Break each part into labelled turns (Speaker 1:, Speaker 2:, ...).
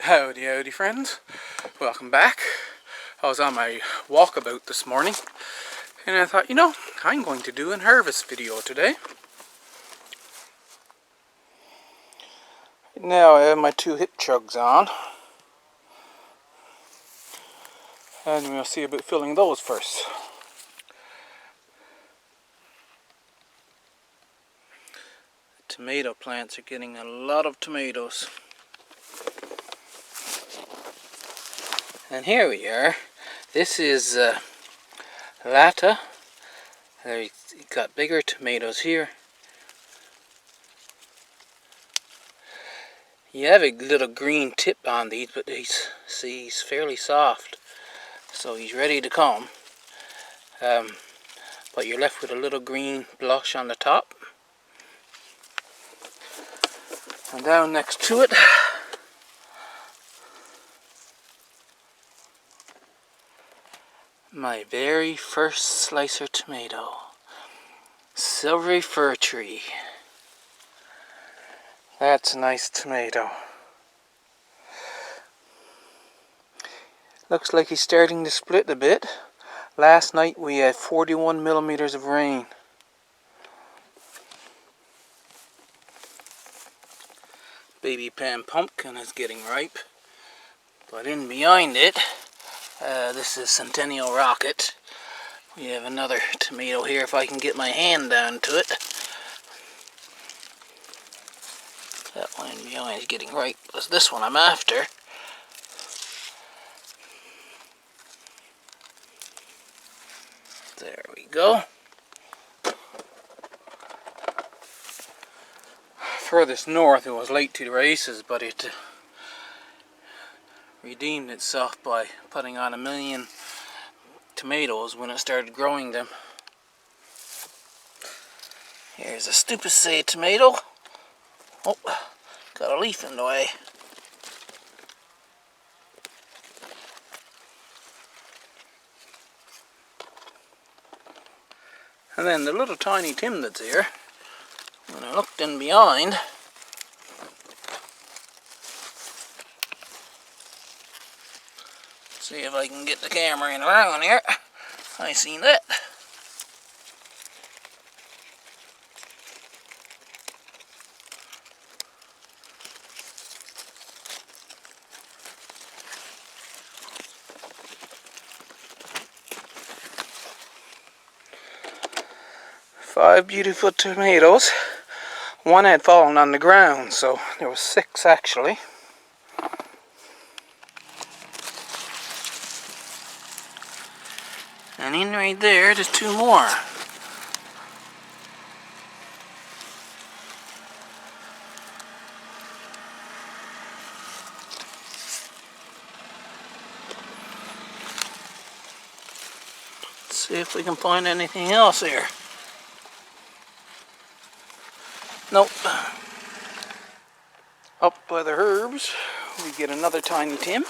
Speaker 1: Howdy, howdy friends. Welcome back. I was on my walkabout this morning and I thought, I'm going to do an harvest video today. Now I have my two hip chugs on and we'll see about filling those first. Tomato plants are getting a lot of tomatoes. And here we are. This is Lata. They've got bigger tomatoes here. You have a little green tip on these, but he's fairly soft, so he's ready to come. But you're left with a little green blush on the top. And down next to it, my very first slicer tomato, Silvery Fir Tree. That's a nice tomato. Looks like he's starting to split a bit. Last night we had 41 millimeters of rain. Baby pan pumpkin is getting ripe. But in behind it, this is Centennial Rocket. We have another tomato here if I can get my hand down to it. That one in behind is getting ripe. It's this one I'm after. There we go. Furthest north, it was late to the races, but it redeemed itself by putting on 1 million tomatoes when it started growing them. Here's a Stupicate tomato. Oh, got a leaf in the way. And then the little tiny Tim that's here, when I looked in behind, see if I can get the camera in around here. I seen that. Five beautiful tomatoes. One had fallen on the ground, so there was 6 actually. And in right there, there's 2 more. Let's see if we can find anything else here. Nope. Up by the herbs, we get another tiny Tim.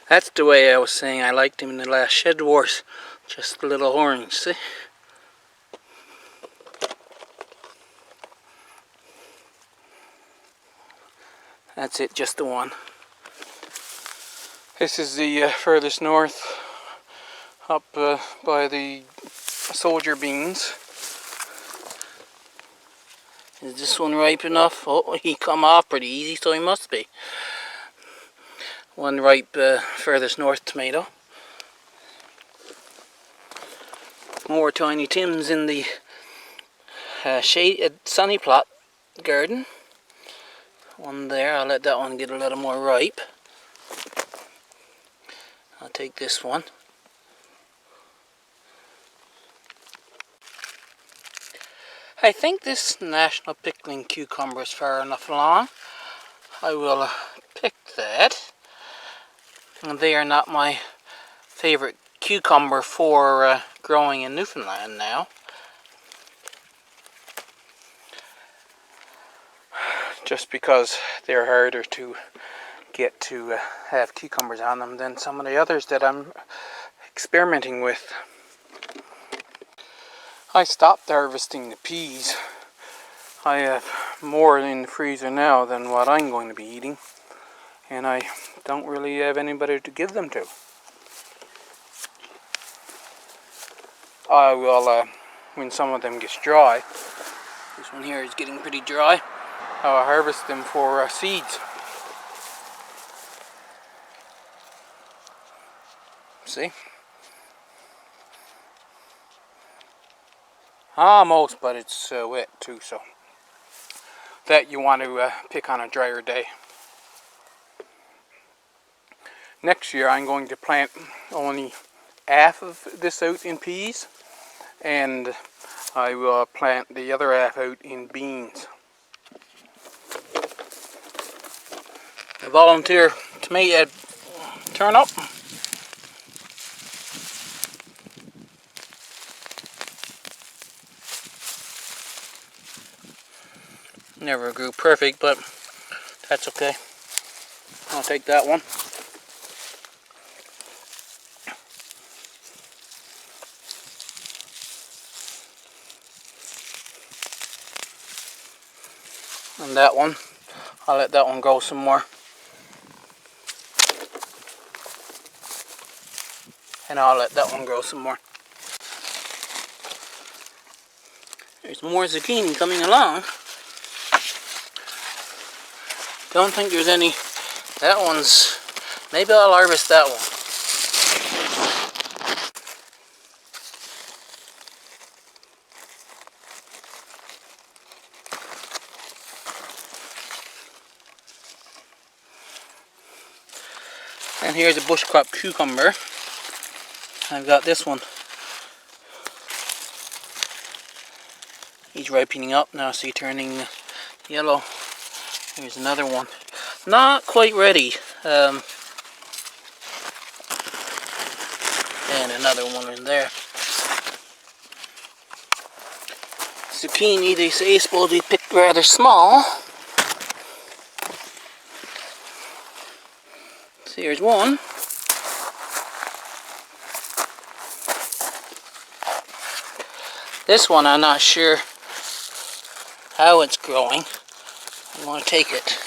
Speaker 1: That's the way I was saying I liked him in the last Shed Wars. Just a little orange, see? That's it, just the one. This is the furthest north, up by the soldier beans. Is this one ripe enough? Oh, he come off pretty easy, so he must be. One ripe furthest north tomato. More tiny Tims in the sunny plot garden. One there, I'll let that one get a little more ripe. I'll take this one. I think this National Pickling Cucumber is far enough along. I will pick that. And they are not my favorite cucumber for growing in Newfoundland now. Just because they're harder to get to have cucumbers on them than some of the others that I'm experimenting with. I stopped harvesting the peas. I have more in the freezer now than what I'm going to be eating, and I don't really have anybody to give them to. I will, when some of them gets dry, this one here is getting pretty dry, I'll harvest them for seeds. See? Almost, but it's wet too, so that you want to pick on a drier day. Next year I'm going to plant only half of this out in peas, and I will plant the other half out in beans. A volunteer tomato turnip. Never grew perfect, but that's okay. I'll take that one. And that one, I'll let that one go some more. And I'll let that one grow some more. There's more zucchini coming along. Don't think there's any. That one's, maybe I'll harvest that one. And here's a bush crop cucumber. I've got this one. He's ripening up now, see, turning yellow. Here's another one. Not quite ready. And another one in there. Zucchini, they say, is supposed to be picked rather small. So here's one. This one I'm not sure how it's growing. I want to take it.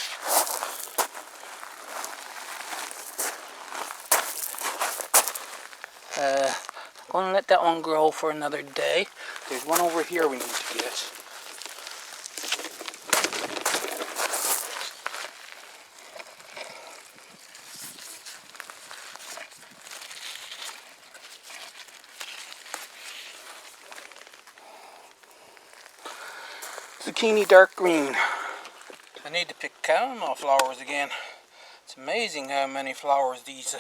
Speaker 1: I'm going to let that one grow for another day. There's one over here we need to get. Zucchini dark green. I need to pick chamomile flowers again. It's amazing how many flowers these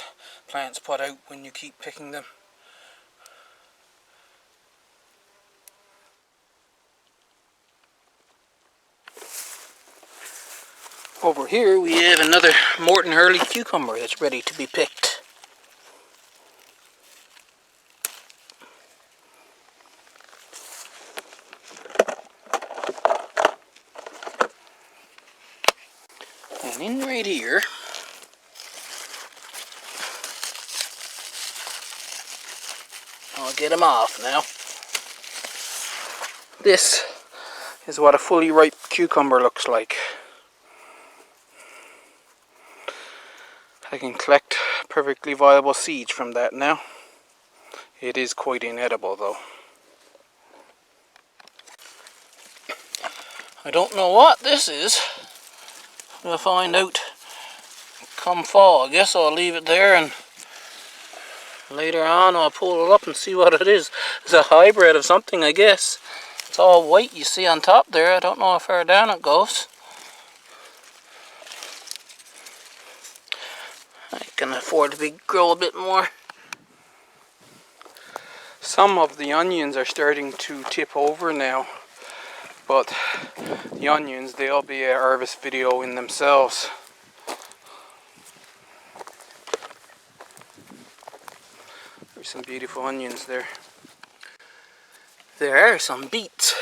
Speaker 1: plants put out when you keep picking them. Over here we have another Morton Hurley cucumber that's ready to be picked. And in right here, I'll get them off now. This is what a fully ripe cucumber looks like. I can collect perfectly viable seeds from that now. It is quite inedible though. I don't know what this is. We'll find out come fall. I guess I'll leave it there and later on I'll pull it up and see what it is. It's a hybrid of something, I guess. It's all white you see on top there. I don't know how far down it goes. I can afford to grow a bit more. Some of the onions are starting to tip over now, but the onions, they'll be a harvest video in themselves. There's some beautiful onions there. There are some beets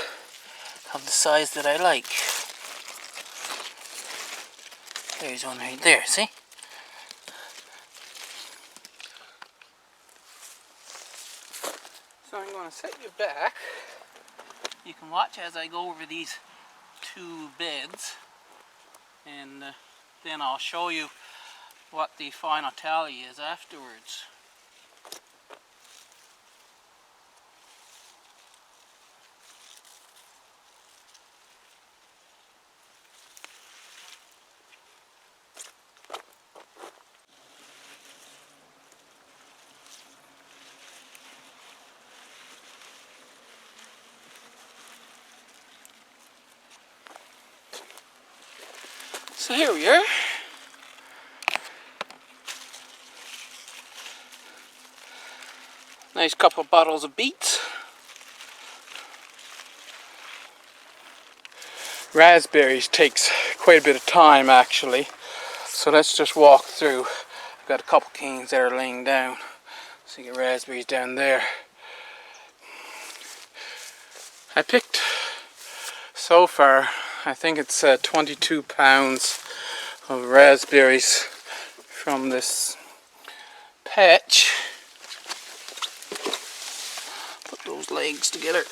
Speaker 1: of the size that I like. There's one right there, see? So I'm going to set you back you can watch as I go over these two beds, and then I'll show you what the final tally is afterwards. So here we are. Nice couple of bottles of beets. Raspberries takes quite a bit of time actually. So let's just walk through. I've got a couple canes that are laying down. So you get raspberries down there. I picked so far, I think it's 22 pounds of raspberries from this patch. Put those legs together.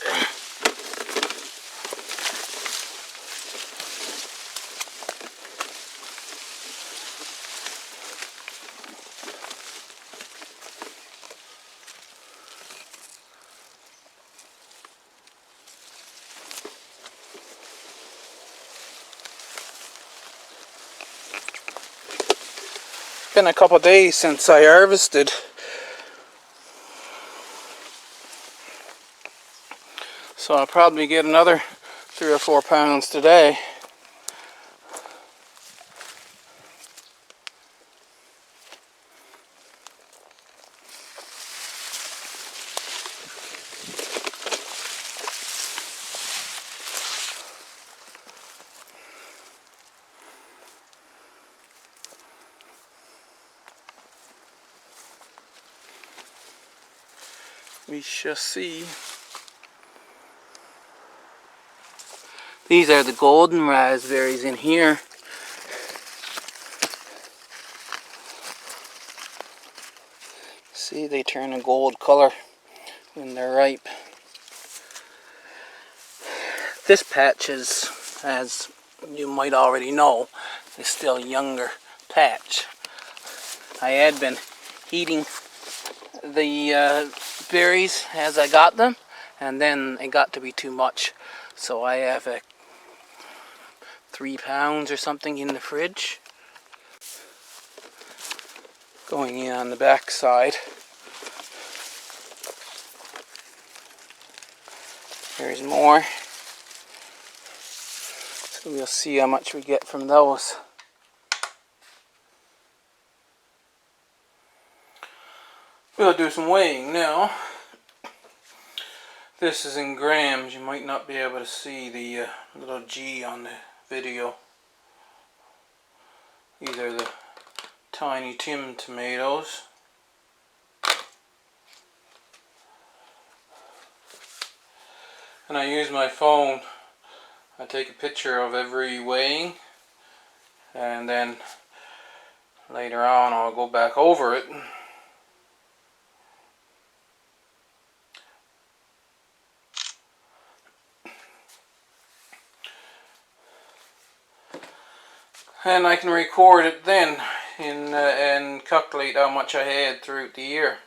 Speaker 1: Been a couple of days since I harvested, so I'll probably get another 3 or 4 pounds today. We shall see. These are the golden raspberries in here. See, they turn a gold color when they're ripe. This patch is, as you might already know, is still a younger patch. I had been eating the berries as I got them, and then it got to be too much. So I have 3 pounds or something in the fridge. Going in on the back side. There's more. So we'll see how much we get from those. We'll do some weighing now. This is in grams. You might not be able to see the little G on the video. These are the Tiny Tim tomatoes. And I use my phone. I take a picture of every weighing, and then later on I'll go back over it. And I can record it then and calculate how much I had throughout the year.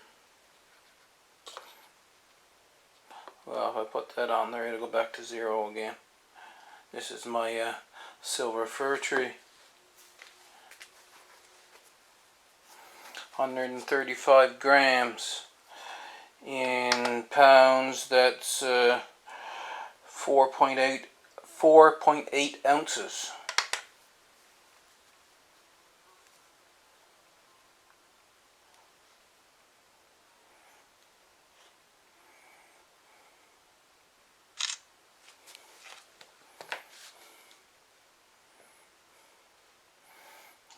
Speaker 1: Well, if I put that on there, it'll go back to 0 again. This is my silver fir tree. 135 grams. In pounds, that's 4.8 ounces.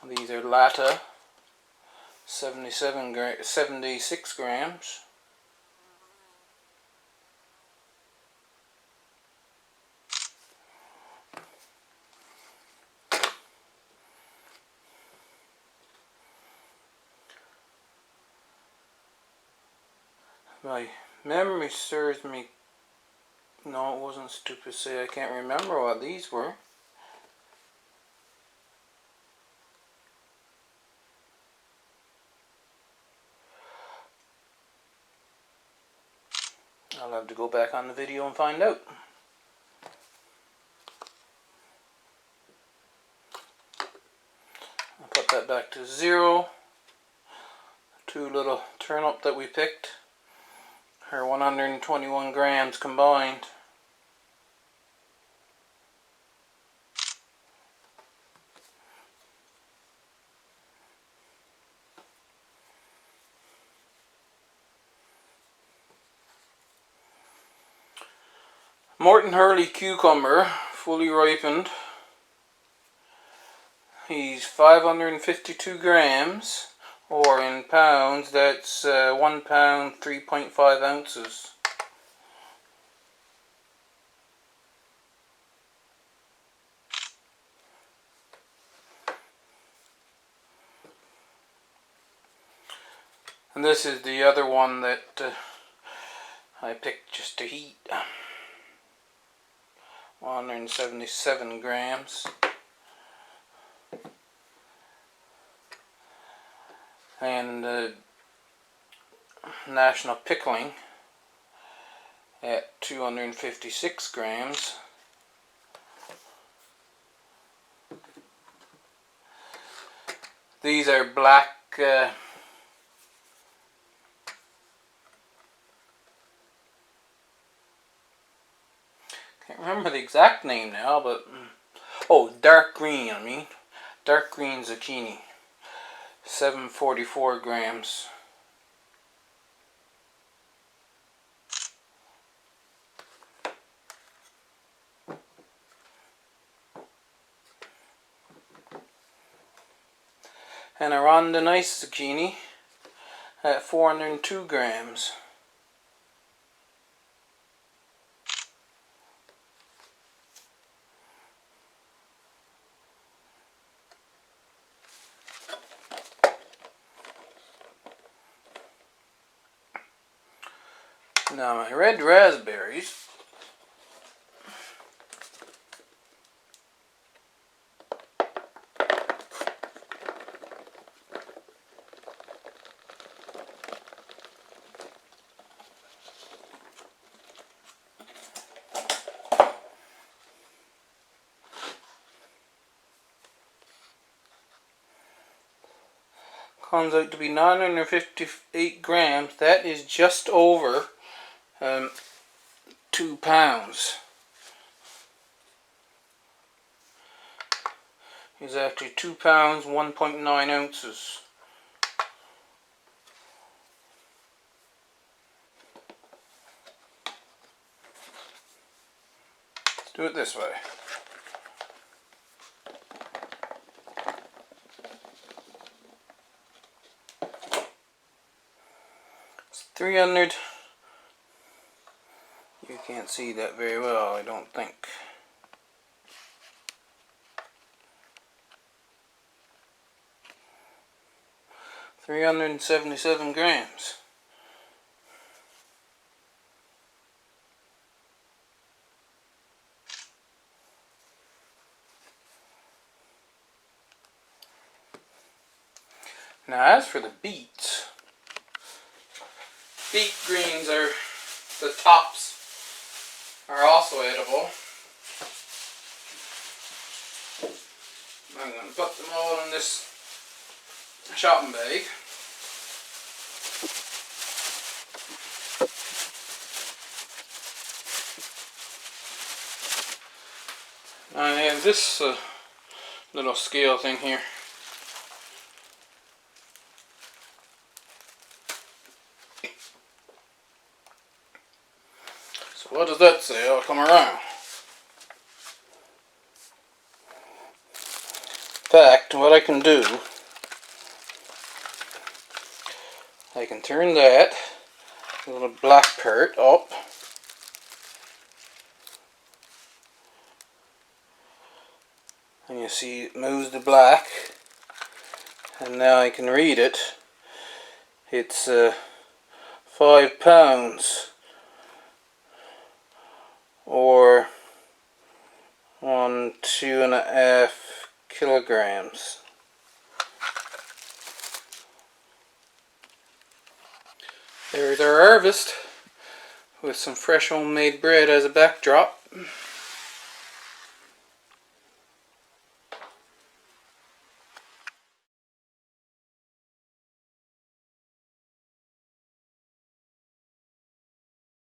Speaker 1: These are Latta, 76 grams. My memory serves me No, it wasn't stupid. Say I can't remember what these were. I'll have to go back on the video and find out. I'll put that back to 0. Two little turnip that we picked are 121 grams combined. Morton Hurley cucumber, fully ripened. He's 552 grams, or in pounds, that's 1 pound, 3.5 ounces. And this is the other one that I picked just to heat. 177 grams. And National Pickling at 256 grams. These are black can't remember the exact name now, but dark green, dark green zucchini, 744 grams. And a Ronda Nice zucchini at 402 grams. Now my red raspberries, comes out to be 958 grams. That is just over 2 pounds. Is actually 2 pounds, 1.9 ounces. Let's do it this way. It's 300. You can't see that very well, I don't think. $377 grams. Now as for the beets, beet greens are, the tops are also edible. I'm going to put them all in this shopping bag. I have this little scale thing here. So what does that say? I'll come around. In fact, what I can do, I can turn that little black part up, and you see it moves the black, and now I can read it. It's 5 pounds, or on 2.5 kilograms. There's our harvest with some fresh homemade bread as a backdrop.